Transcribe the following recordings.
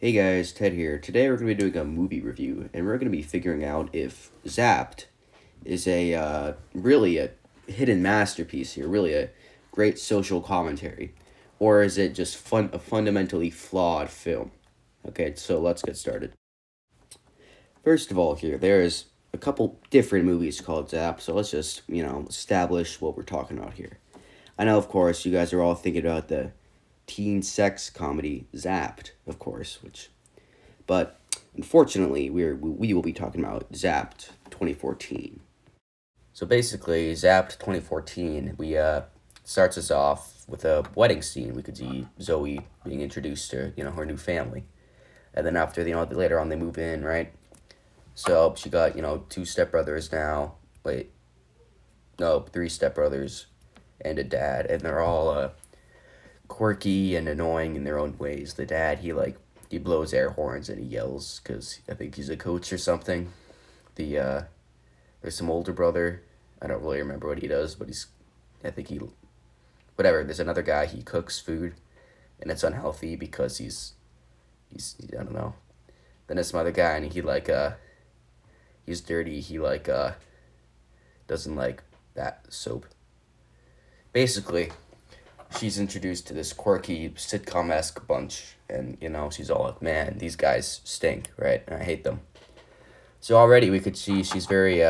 Hey guys, Ted here. Today we're going to be doing a movie review, and we're going to be figuring out if Zapped is really a hidden masterpiece here, really a great social commentary, or is it just a fundamentally flawed film? Okay, so let's get started. First of all, there's a couple different movies called Zapped, so let's just establish what we're talking about here. I know, of course, you guys are all thinking about the teen sex comedy Zapped, of course, but unfortunately, we will be talking about Zapped 2014. So basically, Zapped 2014, we starts us off with a wedding scene. We could see Zoe being introduced to her new family, and then after later on they move in, right? So she got two stepbrothers now. Wait, no, three stepbrothers and a dad, and they're all quirky and annoying in their own ways. The dad, he blows air horns and he yells because I think he's a coach or something. There's some older brother. I don't really remember what he does, but I think whatever. There's another guy. He cooks food, and it's unhealthy because I don't know. Then there's some other guy, and he's dirty. He doesn't like that soap. Basically, she's introduced to this quirky sitcom-esque bunch, and she's all like, man, these guys stink, right? And I hate them. So already we could see she's very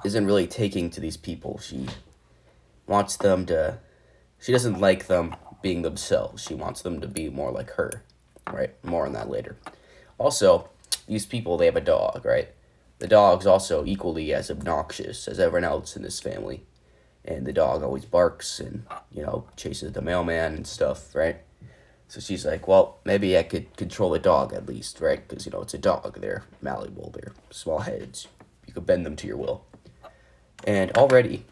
isn't really taking to these people. Wants them to she doesn't like them being themselves. She wants them to be more like her, right? More on that later. Also, these people, they have a dog, right? The dog's also equally as obnoxious as everyone else in this family. And the dog always barks and, chases the mailman and stuff, right? So she's like, well, maybe I could control a dog at least, right? Because, it's a dog. They're malleable. They're small heads. You could bend them to your will. And already,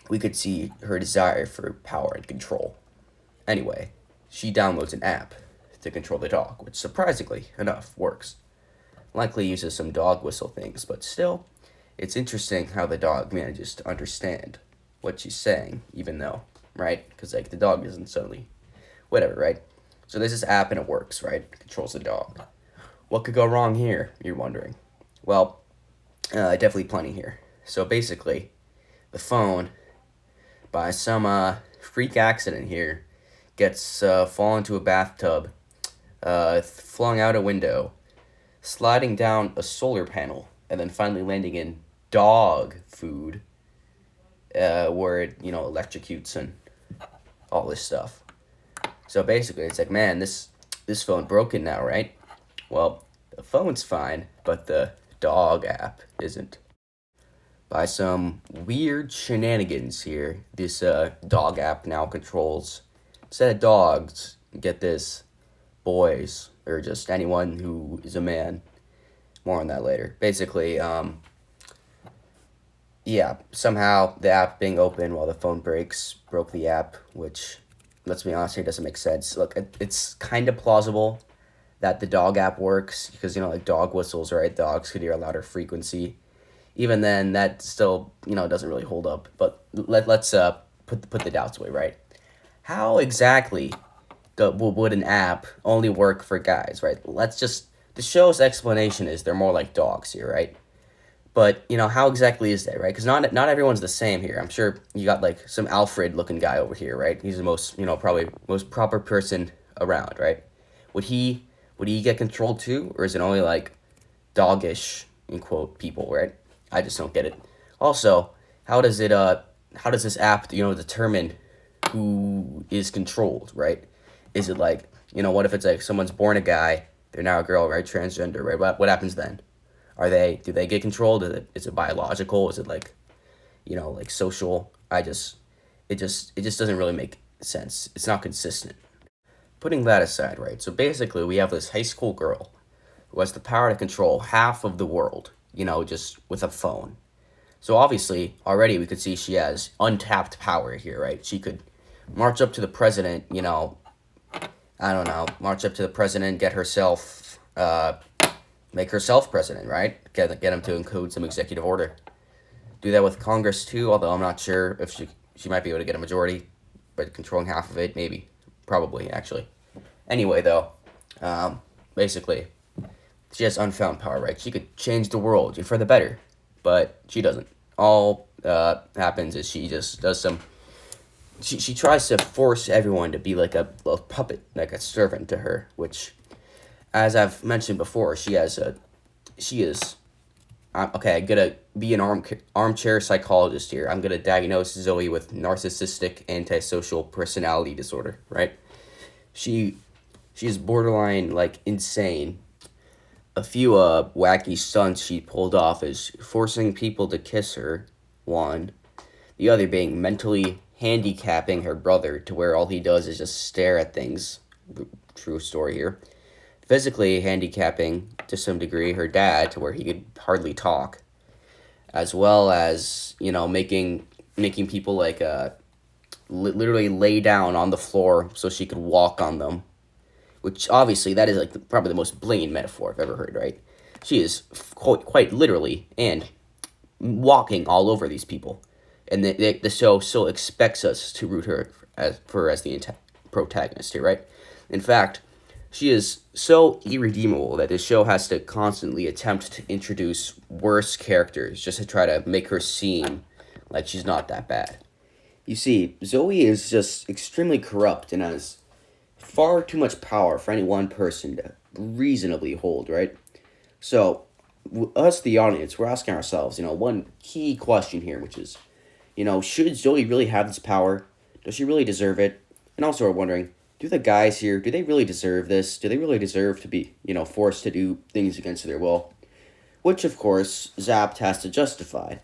we could see her desire for power and control. Anyway, she downloads an app to control the dog, which surprisingly enough works. Likely uses some dog whistle things, but still, it's interesting how the dog manages to understand what she's saying, even though, right? Because, the dog isn't suddenly, whatever, right? So there's this app and it works, right? It controls the dog. What could go wrong here, you're wondering? Well, definitely plenty here. So basically, the phone, by some freak accident here, gets fall into a bathtub, flung out a window, sliding down a solar panel, and then finally landing in dog food, where it electrocutes and all this stuff. So basically, it's like, man, this phone broken now, right? Well, the phone's fine, but the dog app isn't. By some weird shenanigans here, this dog app now controls, instead of dogs, get this, boys, or just anyone who is a man. More on that later. Basically, yeah, somehow the app being open while the phone broke the app, which, let's be honest here, doesn't make sense. Look, it's kind of plausible that the dog app works because, dog whistles, right? Dogs could hear a louder frequency. Even then, that still, doesn't really hold up. But let's put the doubts away, right? How exactly would an app only work for guys, right? The show's explanation is they're more like dogs here, right? But, how exactly is that, right? Because not everyone's the same here. I'm sure you got, some Alfred-looking guy over here, right? He's the most, probably most proper person around, right? Would he get controlled too? Or is it only, doggish, in quote, people, right? I just don't get it. Also, how does this app, determine who is controlled, right? Is it what if it's someone's born a guy, they're now a girl, right? Transgender, right? What happens then? Do they get controlled? Is it biological? Is it social? It just doesn't really make sense. It's not consistent. Putting that aside, right? So basically, we have this high school girl who has the power to control half of the world, just with a phone. So obviously, already we could see she has untapped power here, right? She could march up to the president, I don't know, march up to the president, get herself, make herself president, right? Get him to include some executive order. Do that with Congress too, although I'm not sure if she might be able to get a majority, but controlling half of it, maybe, probably, actually. Anyway, though, Um, Basically, she has unfound power, right? She could change the world for the better, but she doesn't. All happens is she just does some. She tries to force everyone to be like a puppet, like a servant to her. Which, as I've mentioned before, she is. Okay, I'm gonna be an armchair psychologist here. I'm gonna diagnose Zoe with narcissistic antisocial personality disorder. Right? She she's borderline like insane. A few wacky stunts she pulled off is forcing people to kiss her, one. The other being mentally handicapping her brother to where all he does is just stare at things. True story here. Physically handicapping to some degree her dad to where he could hardly talk, as well as making people like literally lay down on the floor so she could walk on them, which obviously that is like probably the most blatant metaphor I've ever heard, right? She is quite literally and walking all over these people, and the show still expects us to root her as the protagonist here, right? In fact, she is so irredeemable that the show has to constantly attempt to introduce worse characters just to try to make her seem like she's not that bad. You see, Zoe is just extremely corrupt and has far too much power for any one person to reasonably hold, right? So, us, the audience, we're asking ourselves, one key question here, which is, should Zoe really have this power? Does she really deserve it? And also, we're wondering, do the guys here, do they really deserve this? Do they really deserve to be, forced to do things against their will? Which, of course, Zapped has to justify.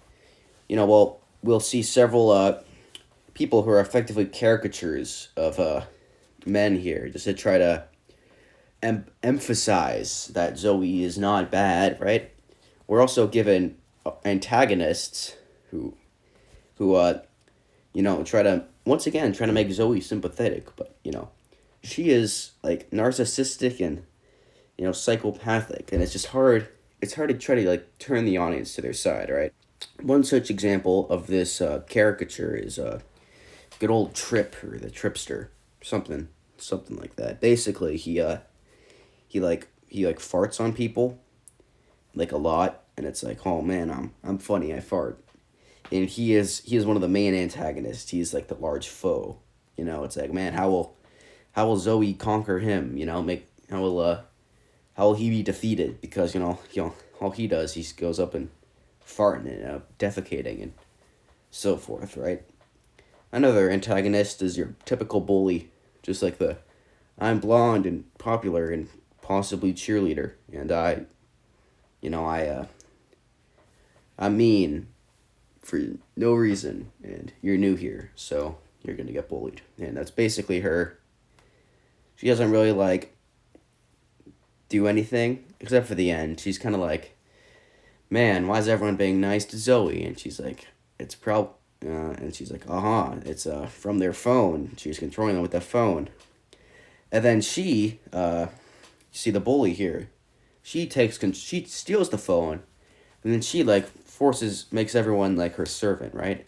Well, we'll see several people who are effectively caricatures of men here, just to try to emphasize that Zoe is not bad, right? We're also given antagonists who try to once again try to make Zoe sympathetic, but she is like narcissistic and psychopathic, and it's just hard. It's hard to try to like turn the audience to their side, right? One such example of this caricature is good old Trip, or the Tripster, something like that. Basically, he like farts on people like a lot, and it's like, oh man, I'm funny, I fart. And he is one of the main antagonists. He's like the large foe. It's like, man, how will Zoe conquer him? Make how will he be defeated? Because all he does, he goes up and farting and defecating and so forth, right? Another antagonist is your typical bully, just like the I'm blonde and popular and possibly cheerleader, and you know, I uh, I'm mean for no reason, and you're new here, so you're gonna get bullied, and that's basically her. She doesn't really like do anything except for the end. She's kind of like, man, why is everyone being nice to Zoe? And she's like, it's and she's like, it's from their phone. She's controlling them with the phone. And then see the bully here, she steals the phone, and then she like makes everyone like her servant, right?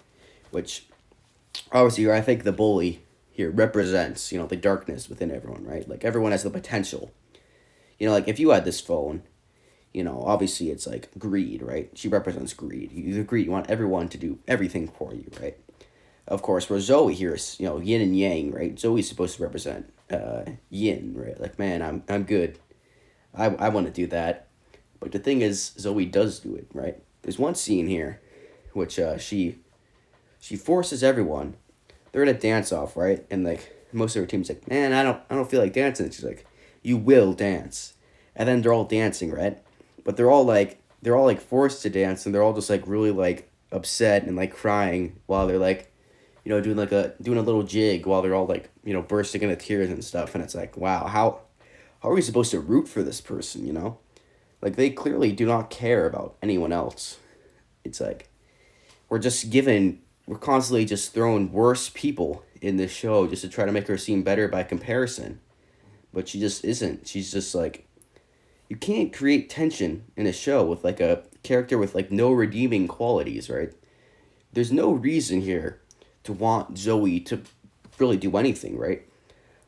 Which obviously I think the bully here represents the darkness within everyone, right? Like everyone has the potential. Like if you had this phone, obviously it's like greed, right? She represents greed. You greed. You want everyone to do everything for you, right? Of course, where Zoe here is, yin and yang, right? Zoe's supposed to represent yin, right? Like, man, I'm good. I want to do that. But the thing is, Zoe does do it, right? There's one scene here, which she forces everyone. They're in a dance off, right? And like most of her team's like, man, I don't feel like dancing. She's like, you will dance, and then they're all dancing, right? But they're all like forced to dance, and they're all just like really like upset and like crying while they're like doing a little jig while they're all like, bursting into tears and stuff. And it's like, wow, how are we supposed to root for this person? Like they clearly do not care about anyone else. It's like we're constantly just throwing worse people in this show just to try to make her seem better by comparison. But she just isn't. She's just like, you can't create tension in a show with like a character with like no redeeming qualities, right? There's no reason here to want Zoe to really do anything, right?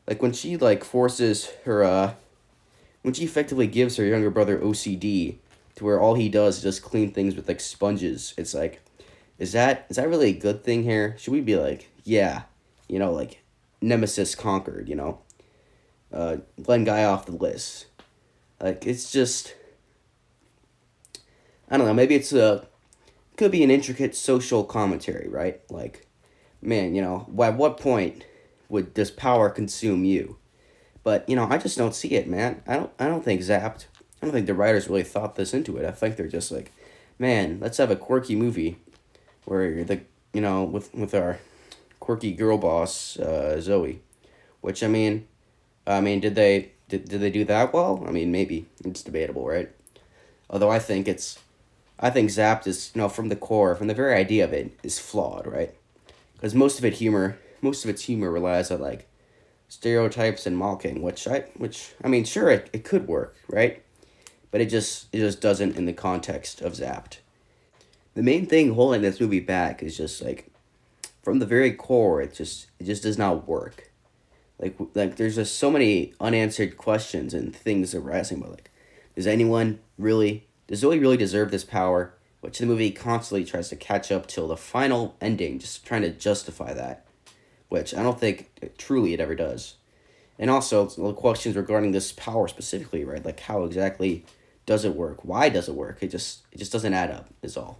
Like when she like forces her when she effectively gives her younger brother OCD, to where all he does is just clean things with like sponges. It's like, is that really a good thing here? Should we be like, yeah, like Nemesis conquered, Glenn Guy off the list. Like, it's just, I don't know, maybe could be an intricate social commentary, right? Like, man, at what point would this power consume you? But, I just don't see it, man. I don't think Zapped, I don't think the writers really thought this into it. I think they're just like, man, let's have a quirky movie where with our quirky girl boss, Zoe. Which, did they do that well? I mean, maybe. It's debatable, right? Although I think Zapped is, from the core, from the very idea of it, is flawed, right? Because most of its humor relies on like stereotypes and mocking, sure, it could work, right? But it just doesn't in the context of Zapped. The main thing holding this movie back is just like from the very core, it just does not work. Like there's just so many unanswered questions and things arising about like, does Zoe really deserve this power? Which the movie constantly tries to catch up till the final ending, just trying to justify that. Which I don't think truly it ever does. And also the questions regarding this power specifically, right? Like how exactly does it work? Why does it work? It just doesn't add up, is all.